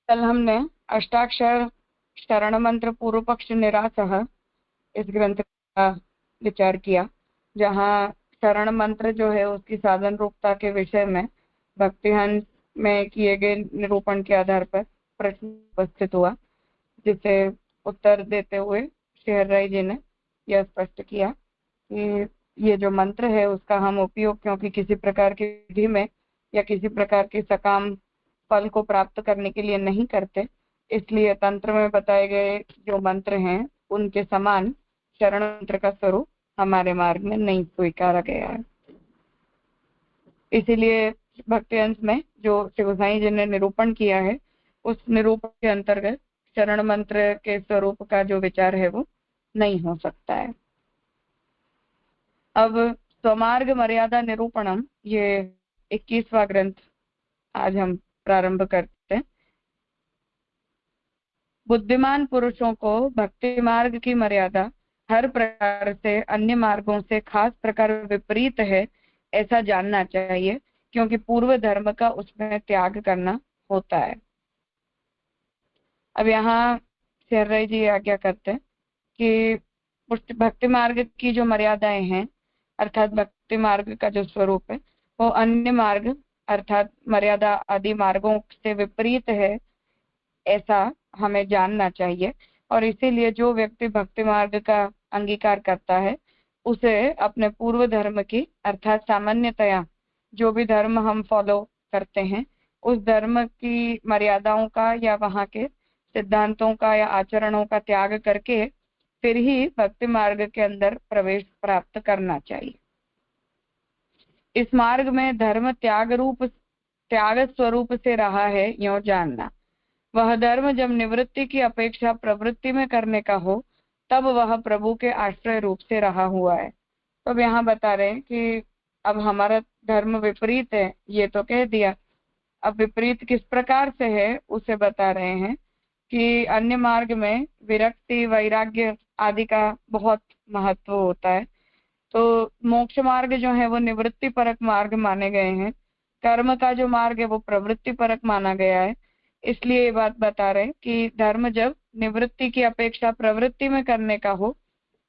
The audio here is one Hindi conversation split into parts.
कल हमने अष्टाक्षर शरण मंत्र पूर्व पक्ष निरासह इस ग्रंथ का विचार किया, जहाँ शरण मंत्र जो है उसकी साधन रूपता के विषय में भक्तिहंस में किए गए निरूपण के आधार पर प्रश्न उपस्थित हुआ, जिसे उत्तर देते हुए शेर राय जी ने यह स्पष्ट किया कि ये जो मंत्र है उसका हम उपयोग क्योंकि किसी प्रकार की विधि में या किसी प्रकार के सकाम फल को प्राप्त करने के लिए नहीं करते, इसलिए तंत्र में बताए गए जो मंत्र हैं उनके समान शरण मंत्र का स्वरूप हमारे मार्ग में नहीं स्वीकारा गया है। इसीलिए भक्ति अंश में जो श्री गोसाई जी ने निरूपण किया है उस निरूपण के अंतर्गत शरण मंत्र के स्वरूप का जो विचार है वो नहीं हो सकता है। अब स्वमार्ग मर्यादा निरूपणम, ये 21वां ग्रंथ आज हम प्रारंभ करते हैं। बुद्धिमान पुरुषों को भक्ति मार्ग की मर्यादा हर प्रकार से अन्य मार्गों से खास प्रकार विपरीत है ऐसा जानना चाहिए, क्योंकि पूर्व धर्म का उसमें त्याग करना होता है। अब यहाँ शेर जी आज्ञा करते हैं कि भक्ति मार्ग की जो मर्यादाएं हैं अर्थात भक्ति मार्ग का जो स्वरूप है वो अन्य मार्ग अर्थात मर्यादा आदि मार्गों से विपरीत है ऐसा हमें जानना चाहिए। और इसीलिए जो व्यक्ति भक्ति मार्ग का अंगीकार करता है उसे अपने पूर्व धर्म की अर्थात सामान्यतया जो भी धर्म हम फॉलो करते हैं उस धर्म की मर्यादाओं का या वहाँ के सिद्धांतों का या आचरणों का त्याग करके फिर ही भक्ति मार्ग के अंदर प्रवेश प्राप्त करना चाहिए। इस मार्ग में धर्म त्याग स्वरूप से रहा है यों जानना। वह धर्म जब निवृत्ति की अपेक्षा प्रवृत्ति में करने का हो तब वह प्रभु के आश्रय रूप से रहा हुआ है। तो अब यहाँ बता रहे हैं कि अब हमारा धर्म विपरीत है, ये तो कह दिया, अब विपरीत किस प्रकार से है उसे बता रहे हैं कि अन्य मार्ग में विरक्ति वैराग्य आदि का बहुत महत्व होता है। तो मोक्ष मार्ग जो है वो निवृत्ति परक मार्ग माने गए हैं, कर्म का जो मार्ग है वो प्रवृत्ति परक माना गया है। इसलिए ये बात बता रहे कि धर्म जब निवृत्ति की अपेक्षा प्रवृत्ति में करने का हो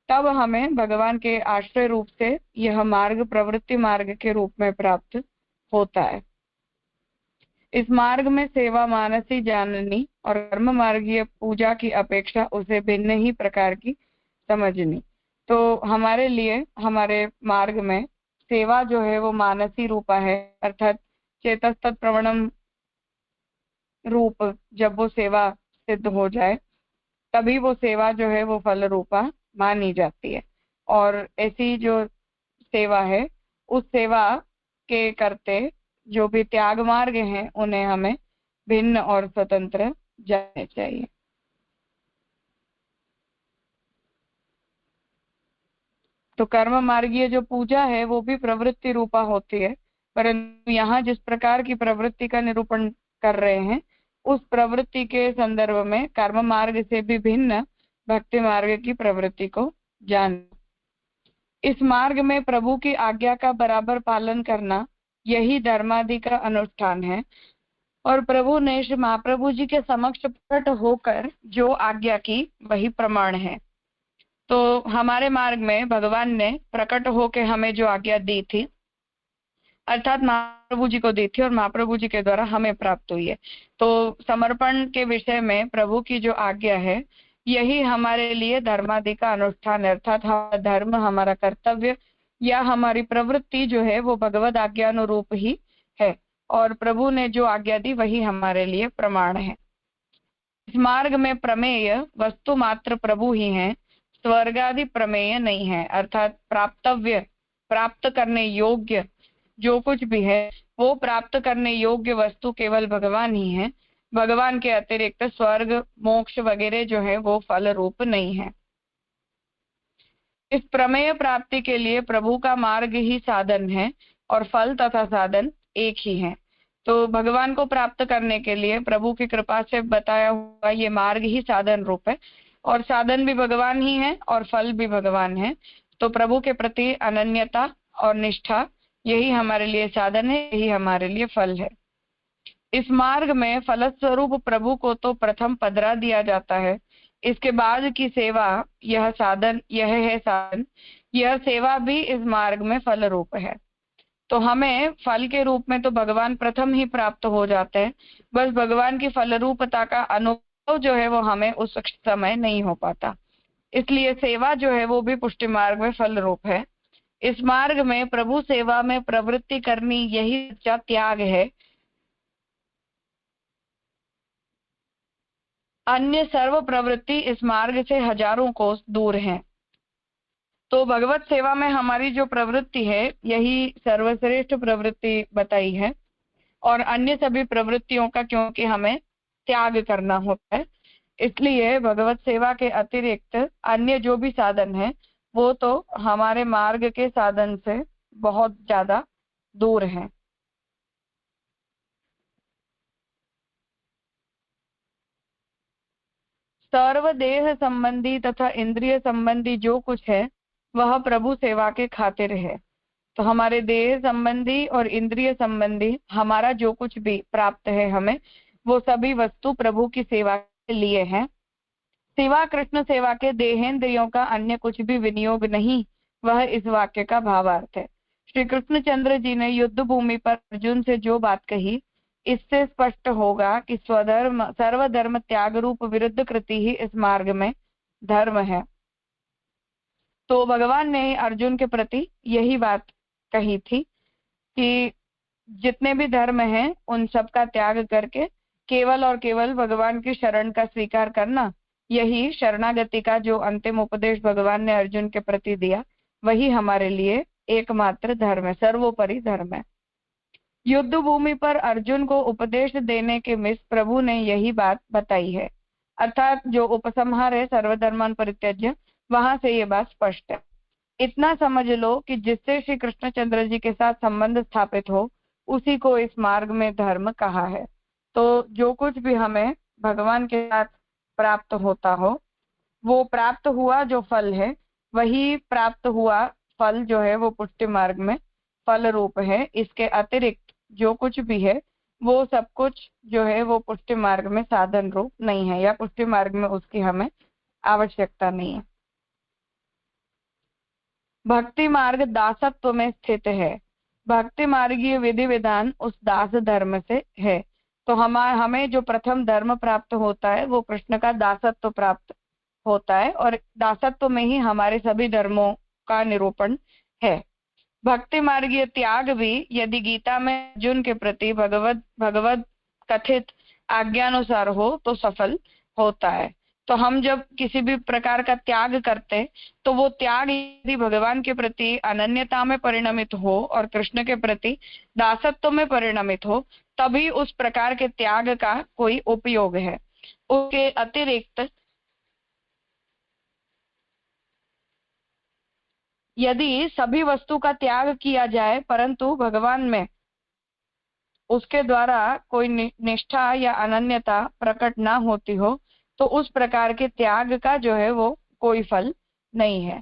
तब हमें भगवान के आश्रय रूप से यह मार्ग प्रवृत्ति मार्ग के रूप में प्राप्त होता है। इस मार्ग में सेवा मानसी जाननी और कर्म मार्गीय पूजा की अपेक्षा उसे भिन्न ही प्रकार की समझनी। तो हमारे लिए हमारे मार्ग में सेवा जो है वो मानसी रूपा है अर्थात चेतस्तत् प्रवणम रूप, जब वो सेवा सिद्ध हो जाए तभी वो सेवा जो है वो फल रूपा मानी जाती है। और ऐसी जो सेवा है उस सेवा के करते जो भी त्याग मार्ग हैं उन्हें हमें भिन्न और स्वतंत्र जानने चाहिए। तो कर्म मार्गीय जो पूजा है वो भी प्रवृत्ति रूपा होती है, परंतु यहाँ जिस प्रकार की प्रवृत्ति का निरूपण कर रहे हैं उस प्रवृत्ति के संदर्भ में कर्म मार्ग से भी भिन्न भक्ति मार्ग की प्रवृत्ति को जान। इस मार्ग में प्रभु की आज्ञा का बराबर पालन करना यही धर्मादि का अनुष्ठान है और प्रभु ने श्री महाप्रभु जी के समक्ष प्रकट होकर जो आज्ञा की वही प्रमाण है। तो हमारे मार्ग में भगवान ने प्रकट होकर हमें जो आज्ञा दी थी अर्थात महाप्रभु जी को दी थी और महाप्रभु जी के द्वारा हमें प्राप्त हुई है। तो समर्पण के विषय में प्रभु की जो आज्ञा है यही हमारे लिए धर्मादि का अनुष्ठान है, अर्थात हमारा धर्म हमारा कर्तव्य या हमारी प्रवृत्ति जो है वो भगवद आज्ञा अनुरूप ही है और प्रभु ने जो आज्ञा दी वही हमारे लिए प्रमाण है। इस मार्ग में प्रमेय वस्तु मात्र प्रभु ही हैं, स्वर्ग आदि प्रमेय नहीं है, अर्थात प्राप्तव्य प्राप्त करने योग्य जो कुछ भी है वो प्राप्त करने योग्य वस्तु केवल भगवान ही है। भगवान के अतिरिक्त स्वर्ग मोक्ष वगैरह जो है वो फल रूप नहीं है। इस प्रमेय प्राप्ति के लिए प्रभु का मार्ग ही साधन है और फल तथा साधन एक ही है। तो भगवान को प्राप्त करने के लिए प्रभु की कृपा से बताया हुआ ये मार्ग ही साधन रूप है, और साधन भी भगवान ही है और फल भी भगवान है। तो प्रभु के प्रति अनन्यता और निष्ठा, यही हमारे लिए साधन है, यही हमारे लिए फल है। इस मार्ग में फलस्वरूप प्रभु को तो प्रथम पधरा दिया जाता है, इसके बाद की सेवा यह है साधन, यह सेवा भी इस मार्ग में फल रूप है। तो हमें फल के रूप में तो भगवान प्रथम ही प्राप्त हो जाते हैं, बस भगवान की फल रूपता का अनुभव जो है वो हमें उस समय नहीं हो पाता, इसलिए सेवा जो है वो भी पुष्टि मार्ग में फल रूप है। इस मार्ग में प्रभु सेवा में प्रवृत्ति करनी यही सच्चा त्याग है। अन्य सर्व प्रवृत्ति इस मार्ग से हजारों कोस दूर है। तो भगवत सेवा में हमारी जो प्रवृत्ति है यही सर्वश्रेष्ठ प्रवृत्ति बताई है, और अन्य सभी प्रवृत्तियों का क्योंकि हमें त्याग करना होता है, इसलिए भगवत सेवा के अतिरिक्त अन्य जो भी साधन है वो तो हमारे मार्ग के साधन से बहुत ज्यादा दूर है। सर्व देह संबंधी तथा इंद्रिय संबंधी जो कुछ है वह प्रभु सेवा के खातिर है। तो हमारे देह संबंधी और इंद्रिय संबंधी हमारा जो कुछ भी प्राप्त है हमें, वो सभी वस्तु प्रभु की सेवा के लिए है। सिवा कृष्ण सेवा के देहेंद्रियों का अन्य कुछ भी विनियोग नहीं, वह इस वाक्य का भावार्थ है। श्री कृष्णचंद्र जी ने युद्ध भूमि पर अर्जुन से जो बात कही, इससे स्पष्ट होगा कि स्वधर्म सर्वधर्म त्याग रूप विरुद्ध कृति ही इस मार्ग में धर्म है। तो भगवान ने अर्जुन के प्रति यही बात कही थी कि जितने भी धर्म हैं उन सब का त्याग करके केवल और केवल भगवान की शरण का स्वीकार करना, यही शरणागति का जो अंतिम उपदेश भगवान ने अर्जुन के प्रति दिया, वही हमारे लिए एकमात्र धर्म है, सर्वोपरि धर्म है। युद्ध भूमि पर अर्जुन को उपदेश देने के मिस प्रभु ने यही बात बताई है, अर्थात जो उपसंहार है सर्वधर्मान परित्यज्य, वहां से ये बात स्पष्ट है। इतना समझ लो कि जिससे श्री कृष्णचंद्र जी के साथ संबंध स्थापित हो उसी को इस मार्ग में धर्म कहा है। तो जो कुछ भी हमें भगवान के साथ प्राप्त होता हो, वो प्राप्त हुआ जो फल है, वही प्राप्त हुआ फल जो है वो पुष्टि मार्ग में फल रूप है। इसके अतिरिक्त जो कुछ भी है वो सब कुछ जो है वो पुष्टि मार्ग में साधन रूप नहीं है, या पुष्टि मार्ग में उसकी हमें आवश्यकता नहीं है। भक्ति मार्ग दासत्व में स्थित है। भक्ति मार्गीय विधि विधान उस दास धर्म से है। तो हमें जो प्रथम धर्म प्राप्त होता है वो कृष्ण का दासत्व प्राप्त होता है, और दासत्व में ही हमारे सभी धर्मों का निरूपण है। भक्ति मार्गीय त्याग भी यदि गीता में अर्जुन के प्रति भगवत कथित आज्ञानुसार हो तो सफल होता है। तो हम जब किसी भी प्रकार का त्याग करते तो वो त्याग यदि भगवान के प्रति अनन्यता में परिणमित हो और कृष्ण के प्रति दासत्व में परिणमित हो, तभी उस प्रकार के त्याग का कोई उपयोग है। उसके अतिरिक्त यदि सभी वस्तु का त्याग किया जाए परंतु भगवान में उसके द्वारा कोई निष्ठा या अनन्यता प्रकट ना होती हो, तो उस प्रकार के त्याग का जो है वो कोई फल नहीं है।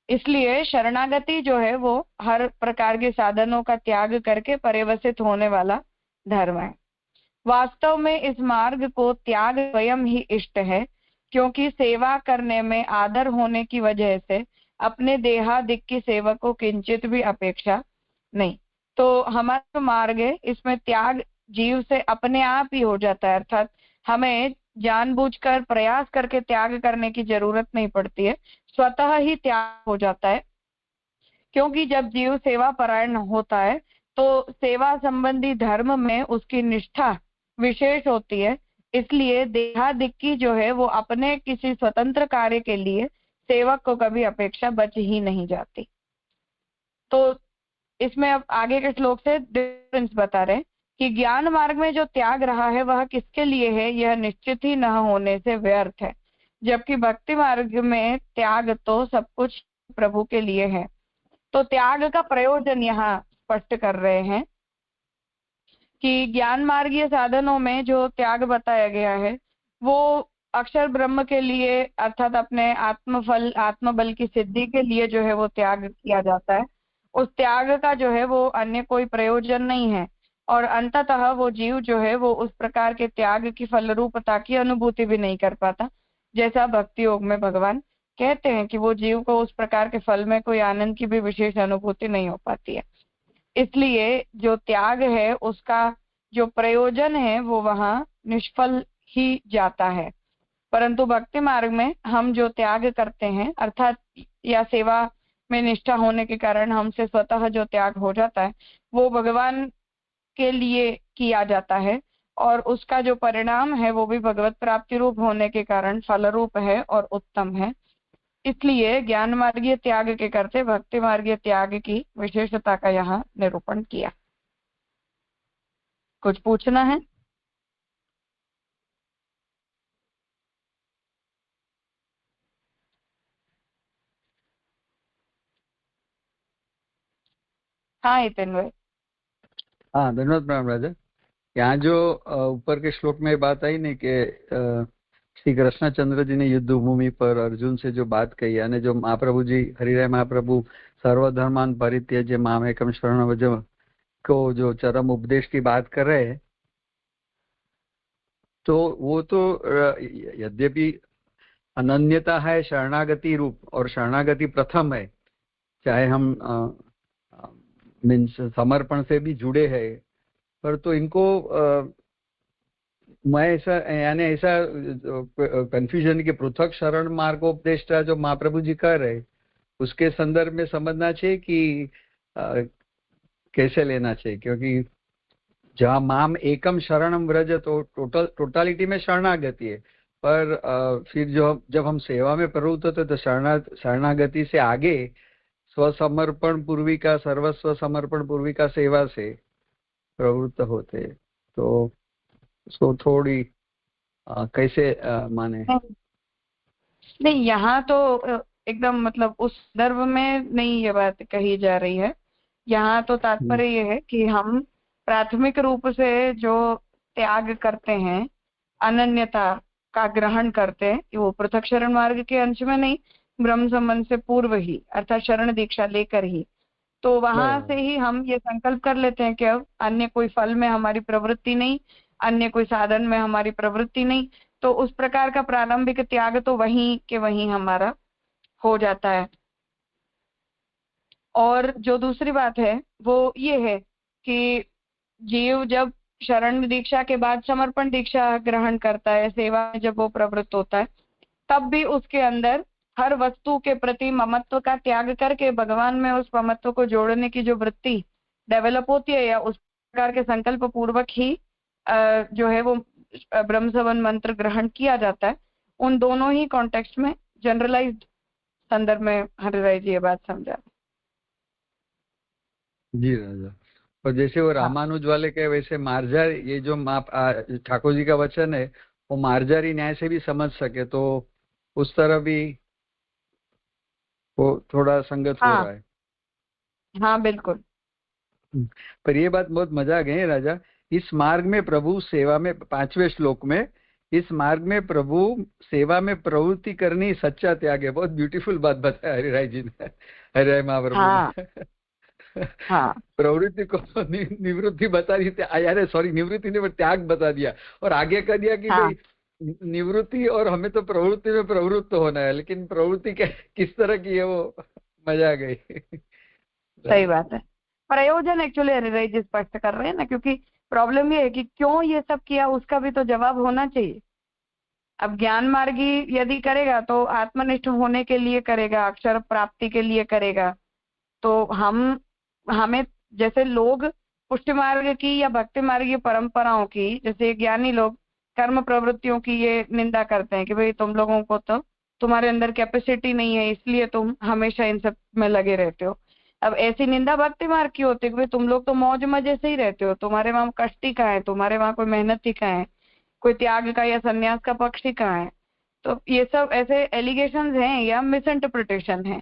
इसलिए शरणागति जो है वो हर प्रकार के साधनों का त्याग करके परिवसित होने वाला धर्म है। वास्तव में इस मार्ग को त्याग स्वयं ही इष्ट है, क्योंकि सेवा करने में आदर होने की वजह से अपने देहादिक की सेवा को किंचित भी अपेक्षा नहीं। तो हमारा जो मार्ग है इसमें त्याग जीव से अपने आप ही हो जाता है, अर्थात हमें जानबूझकर प्रयास करके त्याग करने की जरूरत नहीं पड़ती है, स्वतः ही त्याग हो जाता है। क्योंकि जब जीव सेवा परायण होता है तो सेवा संबंधी धर्म में उसकी निष्ठा विशेष होती है, इसलिए देहादिक्की जो है वो अपने किसी स्वतंत्र कार्य के लिए सेवक को कभी अपेक्षा बच ही नहीं जाती। तो इसमें अब आगे के श्लोक से डिफरेंस बता रहे हैं कि ज्ञान मार्ग में जो त्याग रहा है वह किसके लिए है, यह निश्चित ही न होने से व्यर्थ है, जबकि भक्ति मार्ग में त्याग तो सब कुछ प्रभु के लिए है। तो त्याग का प्रयोजन यहाँ स्पष्ट कर रहे हैं कि ज्ञान मार्गीय साधनों में जो त्याग बताया गया है वो अक्षर ब्रह्म के लिए, अर्थात अपने आत्मफल आत्मबल की सिद्धि के लिए जो है वो त्याग किया जाता है। उस त्याग का जो है वो अन्य कोई प्रयोजन नहीं है, और अंततः वो जीव जो है वो उस प्रकार के त्याग की फल रूपता की अनुभूति भी नहीं कर पाता, जैसा भक्ति योग में भगवान कहते हैं कि वो जीव को उस प्रकार के फल में कोई आनंद की भी विशेष अनुभूति नहीं हो पाती है। इसलिए जो त्याग है उसका जो प्रयोजन है वो वहां निष्फल ही जाता है। परंतु भक्ति मार्ग में हम जो त्याग करते हैं, अर्थात या सेवा में निष्ठा होने के कारण हमसे स्वतः जो त्याग हो जाता है वो भगवान के लिए किया जाता है, और उसका जो परिणाम है वो भी भगवत प्राप्ति रूप होने के कारण फल रूप है और उत्तम है। इसलिए ज्ञान मार्गीय त्याग के करते भक्ति मार्गीय त्याग की विशेषता का यहाँ निरूपण किया। कुछ पूछना है? हाँ नितिन भाई। हाँ, धन्यवाद प्रणाम राजा। यहाँ जो ऊपर के श्लोक में बात आई नहीं कि श्री कृष्णचंद्र जी ने युद्ध भूमि पर अर्जुन से जो बात कही, यानी जो महाप्रभु जी हरिराय महाप्रभु सर्वधर्मान परित्यज्य मामेकम शरणं व्रज को जो चरम उपदेश की बात कर रहे हैं, तो वो तो यद्यपि अनन्यता है शरणागति रूप, और शरणागति प्रथम है, चाहे हम मीन्स समर्पण से भी जुड़े हैं, पर तो इनको मैं ऐसा यानी ऐसा कंफ्यूजन के पृथक शरण मार्गोपदेष्टा जो महाप्रभु जी कर रहे उसके संदर्भ में समझना चाहिए कि कैसे लेना चाहिए, क्योंकि जहाँ माम एकम शरणम व्रज तो टोटालिटी में शरणागति है, पर फिर जब हम सेवा में प्रवृत्त होते तो शरणागति से आगे स्वसमर्पण पूर्विका सर्वस्व समर्पण पूर्विका सेवा से प्रवृत्त होते, तो उसको थोड़ी कैसे माने? नहीं, यहाँ तो एकदम मतलब उस संदर्भ में नहीं ये बात कही जा रही है। यहाँ तो तात्पर्य ये है कि हम प्राथमिक रूप से जो त्याग करते हैं, अनन्यता का ग्रहण करते हैं, वो पृथक शरण मार्ग के अंश में नहीं, ब्रह्म संबंध से पूर्व ही, अर्थात शरण दीक्षा लेकर ही, तो वहां से ही हम ये संकल्प कर लेते हैं कि अब अन्य कोई फल में हमारी प्रवृत्ति नहीं, अन्य कोई साधन में हमारी प्रवृत्ति नहीं, तो उस प्रकार का प्रारंभिक त्याग तो वहीं के वहीं हमारा हो जाता है। और जो दूसरी बात है वो ये है कि जीव जब शरण दीक्षा के बाद समर्पण दीक्षा ग्रहण करता है, सेवा में जब वो प्रवृत्त होता है, तब भी उसके अंदर हर वस्तु के प्रति ममत्व का त्याग करके भगवान में उस ममत्व को जोड़ने की जो वृत्ति डेवलप होती है, या उस प्रकार के संकल्प पूर्वक ही जो है वो ब्रह्म संबंध मंत्र ग्रहण किया जाता है। उन दोनों ही कॉन्टेक्स्ट में जनरलाइज्ड संदर्भ में हरिराय जी ये बात समझा। जी राजा। और जैसे वो रामानुज वाले के वैसे मार्जारी, ये जो ठाकुर जी का वचन है वो मार्जारी न्याय से भी समझ सके, तो उस तरह भी वो थोड़ा संगत हो रहा है। हाँ बिल्कुल। पर ये बात बहुत मजा आ गई राजा, इस मार्ग में प्रभु सेवा में 5वें श्लोक में, इस मार्ग में प्रभु सेवा में प्रवृत्ति करनी सच्चा त्याग है। बहुत ब्यूटीफुल बात बताया हरिराय जी ने, हरिराय महाप्रभु ने। हाँ। प्रवृत्ति को निवृत्ति बता दी थी, यार सॉरी निवृत्ति ने त्याग बता दिया, और आगे कह दिया कि भाई निवृत्ति और हमें तो प्रवृत्ति में प्रवृत्त होना है, लेकिन प्रवृत्ति किस तरह की है वो मजा आ गई। सही बात है। प्रयोजन एक्चुअली हरिराय जी स्पष्ट कर रहे हैं ना, क्योंकि प्रॉब्लम ये है कि क्यों ये सब किया उसका भी तो जवाब होना चाहिए। अब ज्ञान मार्गी यदि करेगा तो आत्मनिष्ठ होने के लिए करेगा, अक्षर प्राप्ति के लिए करेगा, तो हमें जैसे लोग पुष्टि मार्ग की या भक्ति मार्ग की परंपराओं की, जैसे ज्ञानी लोग कर्म प्रवृत्तियों की ये निंदा करते हैं कि भाई तुम लोगों को तो तुम्हारे अंदर कैपेसिटी नहीं है, इसलिए तुम हमेशा इन सब में लगे रहते हो। अब ऐसी निंदा भक्ति मार्ग की होती है कि तुम लोग तो मौज मजे से ही रहते हो, तुम्हारे वहां कष्ट ही कहाँ है, तुम्हारे वहां कोई मेहनत ही कहाँ है, कोई त्याग का या संन्यास का पक्ष ही कहाँ है। तो ये सब ऐसे एलिगेशंस हैं या मिस इंटरप्रिटेशन है।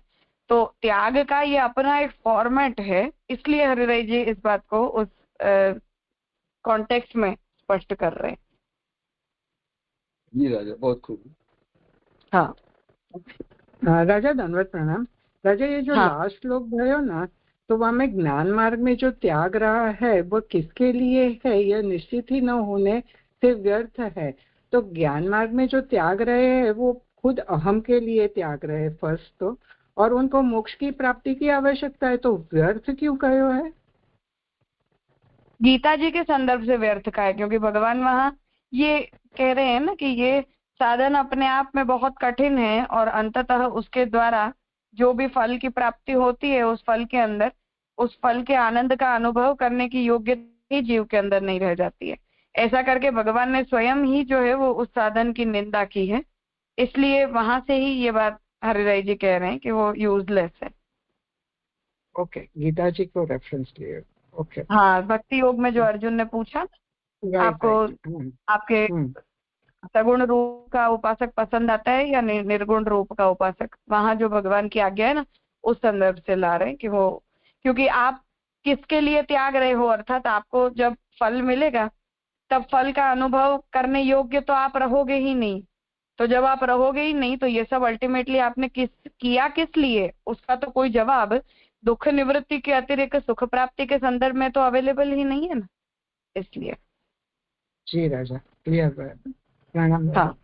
तो त्याग का ये अपना एक फॉर्मेट है, इसलिए हरिराय जी इस बात को उस कॉन्टेक्स्ट में स्पष्ट कर रहे हैं। जी राजा, बहुत खूब। हाँ राजा धन्यवाद, प्रणाम। राजा ये जो हाँ लास्ट श्लोक भयो ना, तो वहां में ज्ञान मार्ग में जो त्याग रहा है वो किसके लिए है, यह निश्चित ही न होने से व्यर्थ है। तो ज्ञान मार्ग में जो त्याग रहे हैं वो खुद अहम के लिए त्याग रहे हैं फर्स्ट तो, और उनको मोक्ष की प्राप्ति की आवश्यकता है, तो व्यर्थ क्यों कहो है? गीता जी के संदर्भ से व्यर्थ का है, क्योंकि भगवान वहां ये कह रहे हैं ना कि ये साधन अपने आप में बहुत कठिन है और अंततः उसके द्वारा जो भी फल की प्राप्ति होती है उस फल के अंदर उस फल के आनंद का अनुभव करने की योग्यता ही जीव के अंदर नहीं रह जाती है। ऐसा करके भगवान ने स्वयं ही जो है वो उस साधन की निंदा की है, इसलिए वहां से ही ये बात हरिराय जी कह रहे हैं कि वो यूजलेस है। ओके, गीता जी को रेफरेंस लिए। ओके, हाँ, भक्ति योग में जो अर्जुन ने पूछा आपको आपके सगुण रूप का उपासक पसंद आता है या निर्गुण रूप का उपासक, वहां जो भगवान की आज्ञा है ना उस संदर्भ से ला रहे हैं कि वो, क्योंकि आप किसके लिए त्याग रहे हो, अर्थात आपको जब फल मिलेगा तब फल का अनुभव करने योग्य तो आप रहोगे ही नहीं। तो जब आप रहोगे ही नहीं तो ये सब अल्टीमेटली आपने किस लिए, उसका तो कोई जवाब दुख निवृत्ति के अतिरिक्त सुख प्राप्ति के संदर्भ में तो अवेलेबल ही नहीं है ना, इसलिए। जी राजा, क्लियर है, प्रणाम। हाँ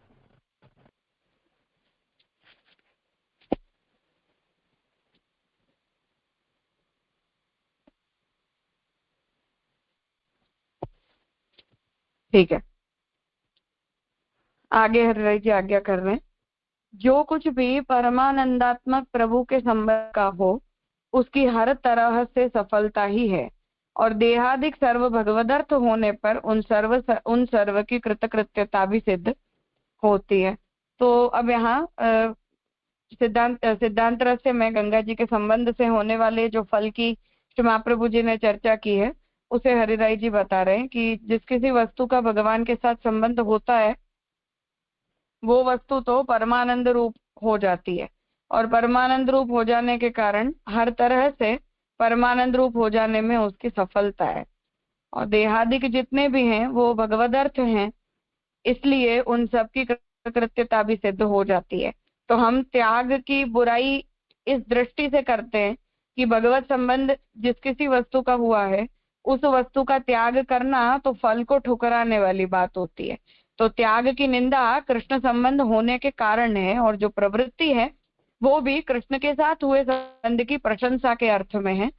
ठीक है, आगे हरिराय जी आज्ञा कर रहे हैं। जो कुछ भी परमानंदात्मक प्रभु के संबंध का हो उसकी हर तरह से सफलता ही है, और देहादिक सर्व भगवदर्थ होने पर उन सर्व की कृतकृत्यता भी सिद्ध होती है। तो अब यहाँ सिद्धांत रस से मैं गंगा जी के संबंध से होने वाले जो फल की श्री महाप्रभु जी ने चर्चा की है उसे हरिराय जी बता रहे हैं कि जिस किसी वस्तु का भगवान के साथ संबंध होता है वो वस्तु तो परमानंद रूप हो जाती है, और परमानंद रूप हो जाने के कारण हर तरह से परमानंद रूप हो जाने में उसकी सफलता है। और देहादिक जितने भी हैं वो भगवदर्थ हैं, इसलिए उन सब की कृत्यता भी सिद्ध हो जाती है। तो हम त्याग की बुराई इस दृष्टि से करते हैं कि भगवत संबंध जिस किसी वस्तु का हुआ है उस वस्तु का त्याग करना तो फल को ठुकराने वाली बात होती है। तो त्याग की निंदा कृष्ण संबंध होने के कारण है, और जो प्रवृत्ति है वो भी कृष्ण के साथ हुए संबंध की प्रशंसा के अर्थ में है।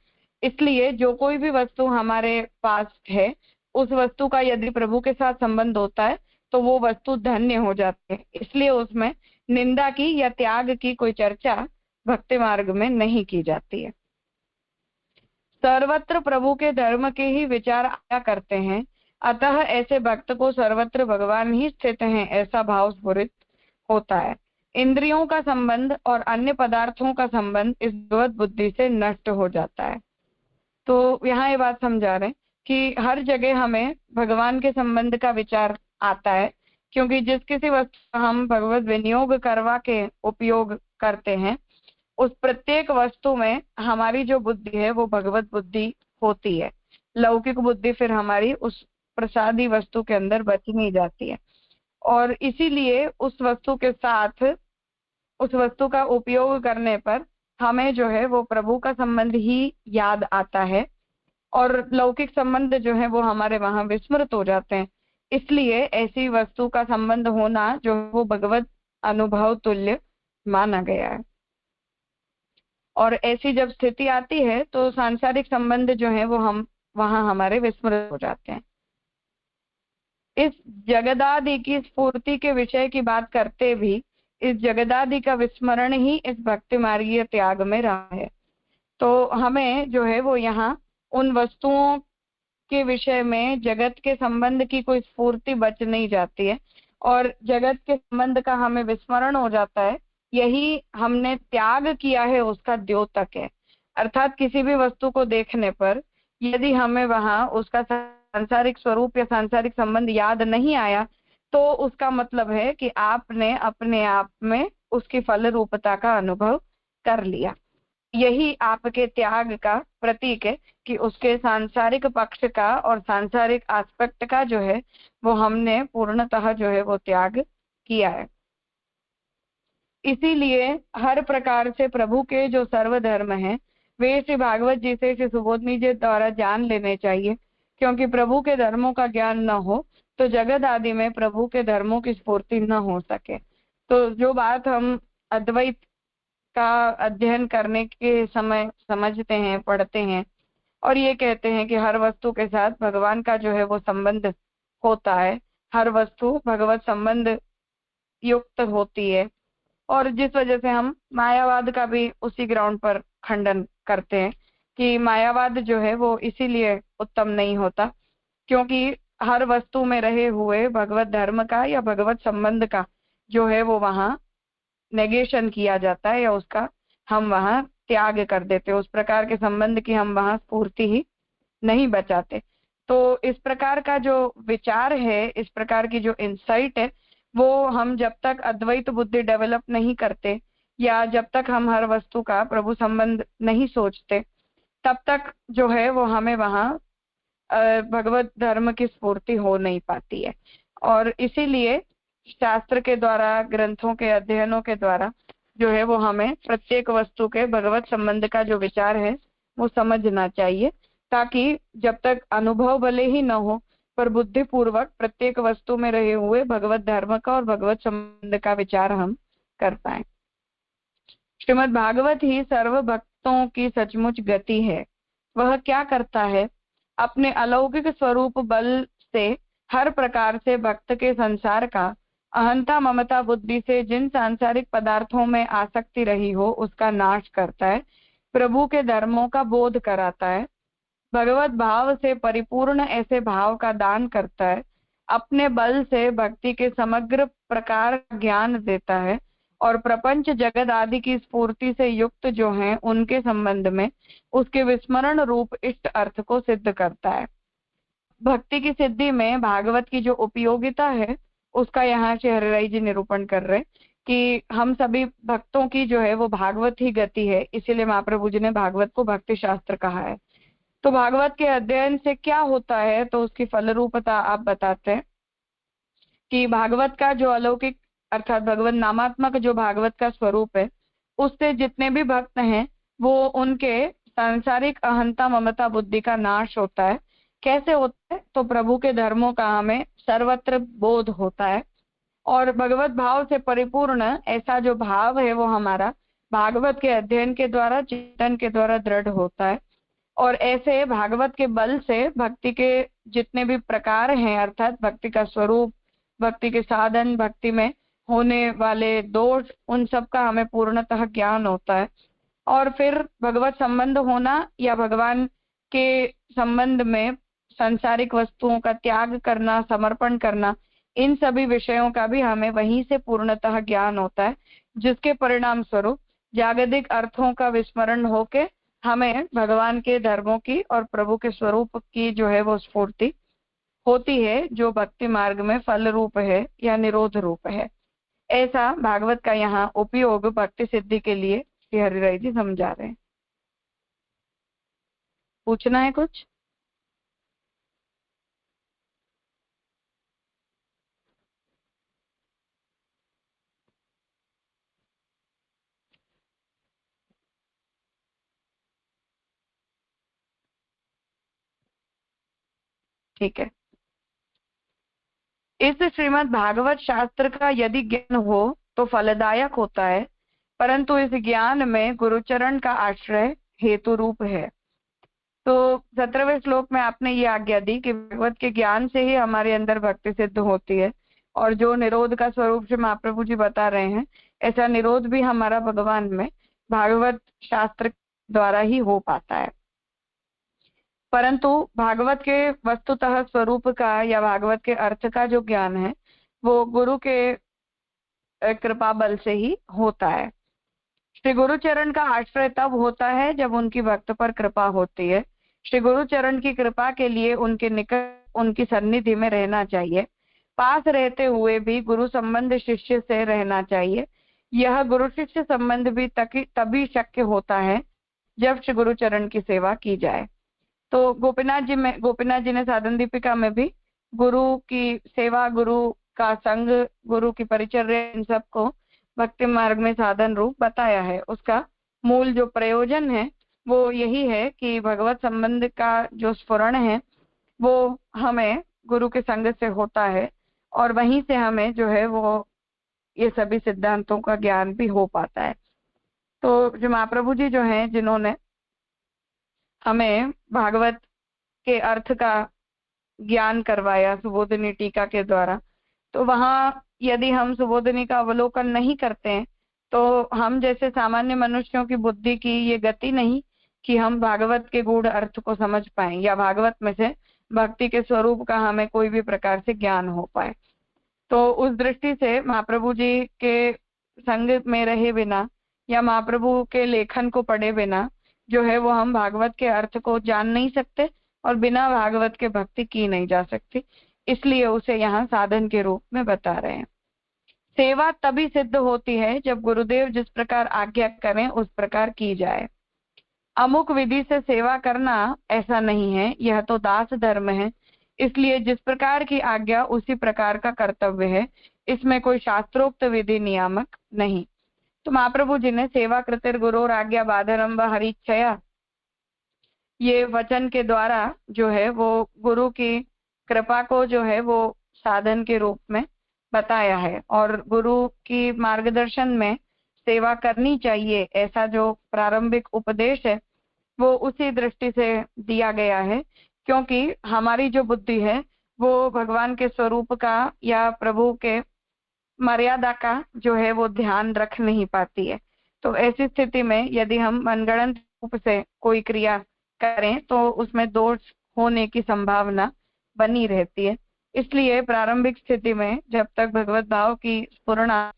इसलिए जो कोई भी वस्तु हमारे पास है उस वस्तु का यदि प्रभु के साथ संबंध होता है तो वो वस्तु धन्य हो जाती है, इसलिए उसमें निंदा की या त्याग की कोई चर्चा भक्ति मार्ग में नहीं की जाती है। सर्वत्र प्रभु के धर्म के ही विचार आया करते हैं, अतः ऐसे भक्त को सर्वत्र भगवान ही स्थित हैं ऐसा भाव स्फुरित होता है। इंद्रियों का संबंध और अन्य पदार्थों का संबंध इस भगवत बुद्धि से नष्ट हो जाता है। तो यहाँ ये बात समझा रहे हैं कि हर जगह हमें भगवान के संबंध का विचार आता है, क्योंकि जिस किसी वस्तु का हम भगवत विनियोग करवा के उपयोग करते हैं उस प्रत्येक वस्तु में हमारी जो बुद्धि है वो भगवत बुद्धि होती है। लौकिक बुद्धि फिर हमारी उस प्रसादी वस्तु के अंदर बच नहीं जाती है, और इसीलिए उस वस्तु के साथ उस वस्तु का उपयोग करने पर हमें जो है वो प्रभु का संबंध ही याद आता है, और लौकिक संबंध जो है वो हमारे वहां विस्मृत हो जाते हैं। इसलिए ऐसी वस्तु का संबंध होना जो वो भगवत अनुभव तुल्य माना गया है। और ऐसी जब स्थिति आती है तो सांसारिक संबंध जो है वो हम वहां हमारे विस्मृत हो जाते हैं। इस जगदादि की स्फूर्ति के विषय की बात करते भी इस जगदादि का विस्मरण ही इस भक्ति मार्गीय त्याग में रहा है। तो हमें जो है वो यहाँ उन वस्तुओं के विषय में जगत के संबंध की कोई स्फूर्ति बच नहीं जाती है, और जगत के संबंध का हमें विस्मरण हो जाता है। यही हमने त्याग किया है उसका द्योतक है। अर्थात किसी भी वस्तु को देखने पर यदि हमें वहां उसका सांसारिक स्वरूप या सांसारिक संबंध याद नहीं आया तो उसका मतलब है कि आपने अपने आप में उसकी फल रूपता का अनुभव कर लिया। यही आपके त्याग का प्रतीक है कि उसके सांसारिक पक्ष का और सांसारिक एस्पेक्ट का जो है वो हमने पूर्णतः जो है वो त्याग किया है। इसीलिए हर प्रकार से प्रभु के जो सर्वधर्म हैं वे श्री भागवत जी से, श्री सुबोधनी जी द्वारा जान लेने चाहिए, क्योंकि प्रभु के धर्मों का ज्ञान न हो तो जगत आदि में प्रभु के धर्मों की स्फूर्ति न हो सके। तो जो बात हम अद्वैत का अध्ययन करने के समय समझते हैं, पढ़ते हैं और ये कहते हैं कि हर वस्तु के साथ भगवान का जो है वो संबंध होता है, हर वस्तु भगवत संबंध युक्त होती है, और जिस वजह से हम मायावाद का भी उसी ग्राउंड पर खंडन करते हैं कि मायावाद जो है वो इसीलिए उत्तम नहीं होता क्योंकि हर वस्तु में रहे हुए भगवत धर्म का या भगवत संबंध का जो है वो वहां नेगेशन किया जाता है या उसका हम वहां त्याग कर देते हैं, उस प्रकार के संबंध की हम वहां स्फूर्ति ही नहीं बचाते। तो इस प्रकार का जो विचार है, इस प्रकार की जो इंसाइट है, वो हम जब तक अद्वैत बुद्धि डेवलप नहीं करते या जब तक हम हर वस्तु का प्रभु संबंध नहीं सोचते तब तक जो है वो हमें वहां भगवत धर्म की स्फूर्ति हो नहीं पाती है। और इसीलिए शास्त्र के द्वारा, ग्रंथों के अध्ययनों के द्वारा जो है वो हमें प्रत्येक वस्तु के भगवत संबंध का जो विचार है वो समझना चाहिए, ताकि जब तक अनुभव भले ही न हो पर बुद्धि पूर्वक प्रत्येक वस्तु में रहे हुए भगवत धर्म का और भगवत संबंध का विचार हम कर पाए। श्रीमद् भागवत ही सर्व भक्तों की सचमुच गति है। वह क्या करता है? अपने अलौकिक स्वरूप बल से हर प्रकार से भक्त के संसार का अहंता ममता बुद्धि से जिन सांसारिक पदार्थों में आसक्ति रही हो उसका नाश करता है, प्रभु के धर्मों का बोध कराता है, भगवत भाव से परिपूर्ण ऐसे भाव का दान करता है, अपने बल से भक्ति के समग्र प्रकार ज्ञान देता है और प्रपंच जगत आदि की स्फूर्ति से युक्त जो हैं उनके संबंध में उसके विस्मरण रूप इष्ट अर्थ को सिद्ध करता है। भक्ति की सिद्धि में भागवत की जो उपयोगिता है उसका यहाँ से हरिराई जी निरूपण कर रहे कि हम सभी भक्तों की जो है वो भागवत ही गति है, इसीलिए महाप्रभु जी ने भागवत को भक्ति शास्त्र कहा है। तो भागवत के अध्ययन से क्या होता है? तो उसकी फल रूपता आप बताते हैं कि भागवत का जो अलौकिक अर्थात भगवत नामात्मक जो भागवत का स्वरूप है उससे जितने भी भक्त हैं वो उनके सांसारिक अहंता ममता बुद्धि का नाश होता है। कैसे होता है? तो प्रभु के धर्मों का हमें सर्वत्र बोध होता है और भगवत भाव से परिपूर्ण ऐसा जो भाव है वो हमारा भागवत के अध्ययन के द्वारा, चिंतन के द्वारा दृढ़ होता है। और ऐसे भागवत के बल से भक्ति के जितने भी प्रकार हैं अर्थात भक्ति का स्वरूप, भक्ति के साधन, भक्ति में होने वाले दोष, उन सब का हमें पूर्णतः ज्ञान होता है। और फिर भगवत संबंध होना या भगवान के संबंध में सांसारिक वस्तुओं का त्याग करना, समर्पण करना, इन सभी विषयों का भी हमें वहीं से पूर्णतः ज्ञान होता है, जिसके परिणाम स्वरूप जागतिक अर्थों का विस्मरण होके हमें भगवान के धर्मों की और प्रभु के स्वरूप की जो है वो स्फूर्ति होती है, जो भक्ति मार्ग में फल रूप है या निरोध रूप है। ऐसा भागवत का यहाँ उपयोग भक्ति सिद्धि के लिए श्री हरिराय जी समझा रहे हैं। पूछना है कुछ? ठीक है। इस श्रीमद् भागवत शास्त्र का यदि ज्ञान हो तो फलदायक होता है, परंतु इस ज्ञान में गुरुचरण का आश्रय हेतु रूप है। तो 17वें श्लोक में आपने ये आज्ञा दी कि भगवत के ज्ञान से ही हमारे अंदर भक्ति सिद्ध होती है और जो निरोध का स्वरूप जो महाप्रभु जी बता रहे हैं ऐसा निरोध भी हमारा भगवान में भागवत शास्त्र द्वारा ही हो पाता है। परंतु भागवत के वस्तुतः स्वरूप का या भागवत के अर्थ का जो ज्ञान है वो गुरु के कृपा बल से ही होता है। श्री गुरुचरण का आश्रय तब होता है जब उनकी भक्त पर कृपा होती है। श्री गुरुचरण की कृपा के लिए उनके निकट उनकी सन्निधि में रहना चाहिए। पास रहते हुए भी गुरु संबंध शिष्य से रहना चाहिए। यह गुरु शिष्य संबंध भी तभी शक्य होता है जब श्री गुरुचरण की सेवा की जाए। तो गोपीनाथ जी ने साधन दीपिका में भी गुरु की सेवा, गुरु का संग, गुरु की परिचर्या, इन सबको भक्ति मार्ग में साधन रूप बताया है। उसका मूल जो प्रयोजन है वो यही है कि भगवत संबंध का जो स्फुरण है वो हमें गुरु के संग से होता है और वहीं से हमें जो है वो ये सभी सिद्धांतों का ज्ञान भी हो पाता है। तो जो महाप्रभु जी जो हैं, जिन्होंने हमें भागवत के अर्थ का ज्ञान करवाया सुबोधिनी टीका के द्वारा, तो वहां यदि हम सुबोधिनी का अवलोकन नहीं करते हैं तो हम जैसे सामान्य मनुष्यों की बुद्धि की ये गति नहीं कि हम भागवत के गूढ़ अर्थ को समझ पाए या भागवत में से भक्ति के स्वरूप का हमें कोई भी प्रकार से ज्ञान हो पाए। तो उस दृष्टि से महाप्रभु जी के संग में रहे बिना या महाप्रभु के लेखन को पढ़े बिना जो है वो हम भागवत के अर्थ को जान नहीं सकते और बिना भागवत के भक्ति की नहीं जा सकती। इसलिए उसे यहाँ साधन के रूप में बता रहे हैं। सेवा तभी सिद्ध होती है जब गुरुदेव जिस प्रकार आज्ञा करें उस प्रकार की जाए। अमुक विधि से सेवा करना ऐसा नहीं है, यह तो दास धर्म है। इसलिए जिस प्रकार की आज्ञा उसी प्रकार का कर्तव्य है, इसमें कोई शास्त्रोक्त विधि नियामक नहीं। तो महाप्रभु जी ने सेवा कृतिर गुरोर आज्ञा बाधरंभ हरिच्छया, ये वचन के द्वारा जो है वो गुरु की कृपा को जो है वो साधन के रूप में बताया है और गुरु की मार्गदर्शन में सेवा करनी चाहिए, ऐसा जो प्रारंभिक उपदेश है वो उसी दृष्टि से दिया गया है। क्योंकि हमारी जो बुद्धि है वो भगवान के स्वरूप का या प्रभु के मर्यादा का जो है वो ध्यान रख नहीं पाती है। तो ऐसी स्थिति में यदि हम मनगढ़ंत रूप से कोई क्रिया करें तो उसमें दोष होने की संभावना बनी रहती है। इसलिए प्रारंभिक स्थिति में जब तक भगवत भाव की स्फुरणा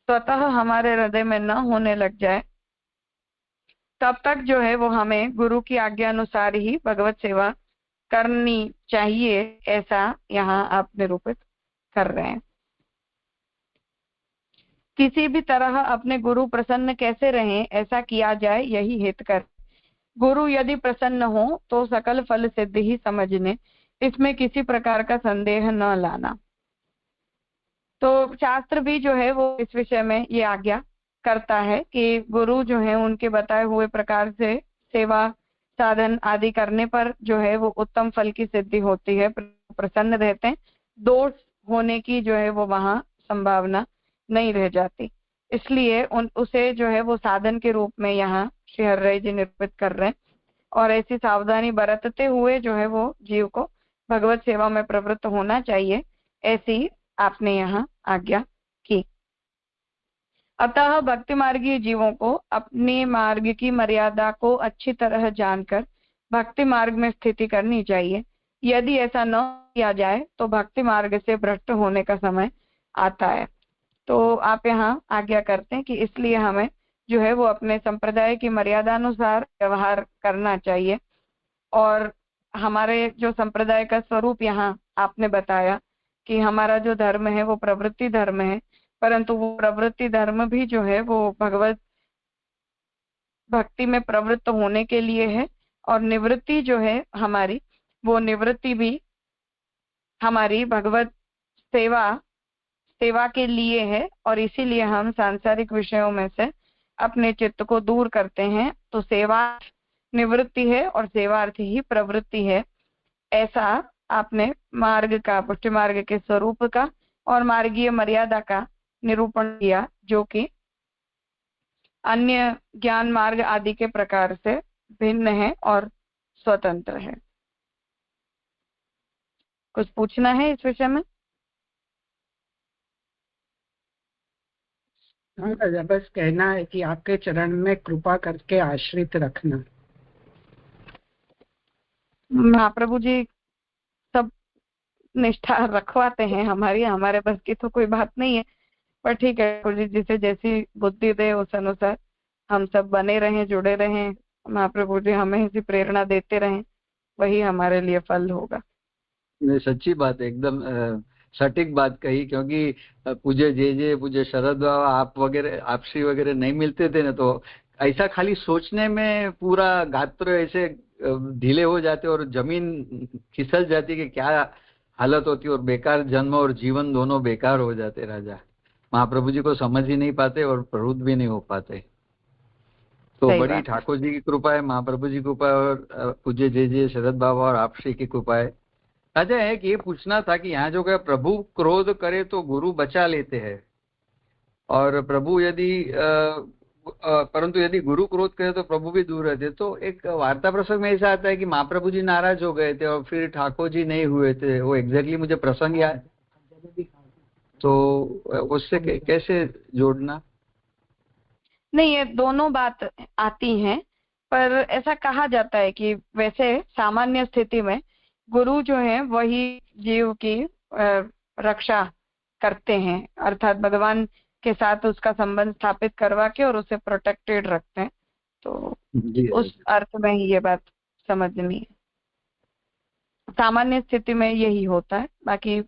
स्वतः हमारे हृदय में न होने लग जाए तब तक जो है वो हमें गुरु की आज्ञा अनुसार ही भगवत सेवा करनी चाहिए, ऐसा यहाँ आप निरूपित कर रहे हैं। किसी भी तरह अपने गुरु प्रसन्न कैसे रहें ऐसा किया जाए, यही हितकर। गुरु यदि प्रसन्न हो तो सकल फल सिद्ध ही समझने, इसमें किसी प्रकार का संदेह न लाना। तो शास्त्र भी जो है वो इस विषय में ये आज्ञा करता है कि गुरु जो है उनके बताए हुए प्रकार से सेवा साधन आदि करने पर जो है वो उत्तम फल की सिद्धि होती है, प्रसन्न रहते हैं, दोष होने की जो है वो वहां संभावना नहीं रह जाती। इसलिए उसे जो है वो साधन के रूप में यहाँ श्री हरिराय जी निरूपित कर रहे हैं और ऐसी सावधानी बरतते हुए जो है वो जीव को भगवत सेवा में प्रवृत्त होना चाहिए, ऐसी आपने यहाँ आज्ञा की। अतः भक्ति मार्गी जीवों को अपने मार्ग की मर्यादा को अच्छी तरह जानकर भक्ति मार्ग में स्थिति करनी चाहिए। यदि ऐसा न किया जाए तो भक्ति मार्ग से भ्रष्ट होने का समय आता है। तो आप यहाँ आज्ञा करते हैं कि इसलिए हमें जो है वो अपने संप्रदाय की मर्यादा अनुसार व्यवहार करना चाहिए और हमारे जो संप्रदाय का स्वरूप यहाँ आपने बताया कि हमारा जो धर्म है वो प्रवृत्ति धर्म है, परंतु वो प्रवृत्ति धर्म भी जो है वो भगवत भक्ति में प्रवृत्त होने के लिए है और निवृत्ति जो है हमारी वो निवृत्ति भी हमारी भगवत सेवा के लिए है और इसीलिए हम सांसारिक विषयों में से अपने चित्त को दूर करते हैं। तो सेवा निवृत्ति है और सेवार्थ ही प्रवृत्ति है, ऐसा आपने मार्ग का, पुष्टि मार्ग के स्वरूप का और मार्गीय मर्यादा का निरूपण किया, जो कि अन्य ज्ञान मार्ग आदि के प्रकार से भिन्न है और स्वतंत्र है। कुछ पूछना है इस विषय में? हाँ, बस कहना है कि आपके चरण में कृपा करके आश्रित रखना। महाप्रभु जी सब निष्ठा रखवाते हैं हमारी, हमारे बस की तो कोई बात नहीं है, पर ठीक है, जिसे जैसी बुद्धि दे उस अनुसार हम सब बने रहें, जुड़े रहें, महाप्रभु जी हमें इसी प्रेरणा देते रहें, वही हमारे लिए फल होगा। नहीं, सच्ची बात है, एकदम सटीक बात कही। क्योंकि पूज्य जे पूज्य शरद बाबा आप वगैरह, आपसी वगैरह नहीं मिलते थे ना, तो ऐसा खाली सोचने में पूरा गात्र ऐसे ढीले हो जाते और जमीन खिसल जाती कि क्या हालत होती, और बेकार जन्म और जीवन दोनों बेकार हो जाते राजा। महाप्रभु जी को समझ ही नहीं पाते और प्रवृत्त भी नहीं हो पाते। तो सही बड़ी बात है। ठाकुर जी की कृपा है, महाप्रभु जी की कृपा है, और पूज्य जे शरद बाबा और आपसी की कृपा है। अच्छा, एक ये पूछना था कि यहाँ जो क्या प्रभु क्रोध करे तो गुरु बचा लेते हैं, और प्रभु यदि परंतु यदि गुरु क्रोध करे तो प्रभु भी दूर रहते। तो एक वार्ता प्रसंग में ऐसा आता है कि महाप्रभु जी नाराज हो गए थे और फिर ठाकुर जी नहीं हुए थे। वो एग्जैक्टली मुझे प्रसंग याद, तो उससे कैसे जोड़ना? नहीं, ये दोनों बात आती हैं, पर ऐसा कहा जाता है कि वैसे सामान्य स्थिति में गुरु जो है वही जीव की रक्षा करते हैं, अर्थात भगवान के साथ उसका संबंध स्थापित करवा के और उसे प्रोटेक्टेड रखते हैं। तो जी उस अर्थ में ही ये बात समझनी है। सामान्य स्थिति में यही होता है। बाकी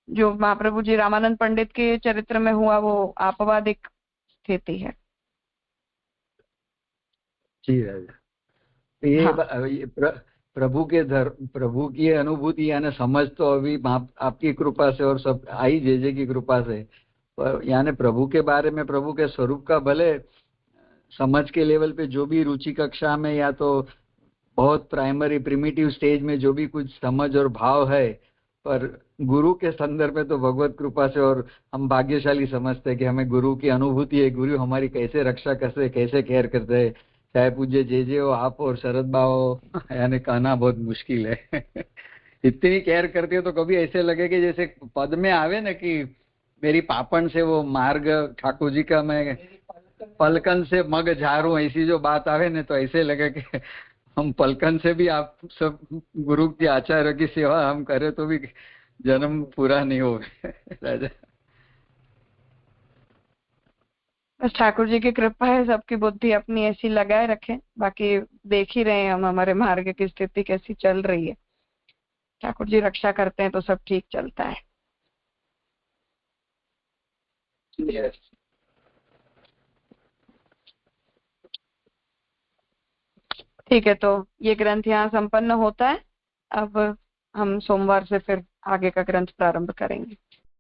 जो महाप्रभु जी रामानंद पंडित के चरित्र में हुआ वो आपवादिक स्थिति है। जी राजा। तो ये, हाँ, प्रभु के प्रभु की अनुभूति यानी समझ तो अभी आपकी कृपा से और सब आई जे की कृपा से, पर यानी प्रभु के बारे में, प्रभु के स्वरूप का भले समझ के लेवल पे जो भी रुचि कक्षा में या तो बहुत प्राइमरी प्रिमिटिव स्टेज में जो भी कुछ समझ और भाव है, पर गुरु के संदर्भ में तो भगवत कृपा से और हम भाग्यशाली समझते हैं कि हमें गुरु की अनुभूति है। गुरु हमारी कैसे रक्षा करते, कैसे केयर करते हैं, चाहे पूज्य जे हो, आप और शरद बा हो, यानी कहना बहुत मुश्किल है। इतनी केयर करते हो तो कभी ऐसे लगे कि जैसे पद में आवे ना कि मेरी पापन से वो मार्ग ठाकुर जी का मैं पलकन से मग झारू, ऐसी जो बात आवे ना तो ऐसे लगे कि हम पलकन से भी आप सब गुरु की आचार्य की सेवा हम करें तो भी जन्म पूरा नहीं हो राजा। बस ठाकुर जी की कृपा है, सबकी बुद्धि अपनी ऐसी लगाए रखें। बाकी देख ही रहे हैं हम हमारे मार्ग की स्थिति कैसी चल रही है। ठाकुर जी रक्षा करते हैं तो सब ठीक चलता है। Yes. ठीक है, तो ये ग्रंथ यहाँ संपन्न होता है। अब हम सोमवार से फिर आगे का ग्रंथ प्रारंभ करेंगे।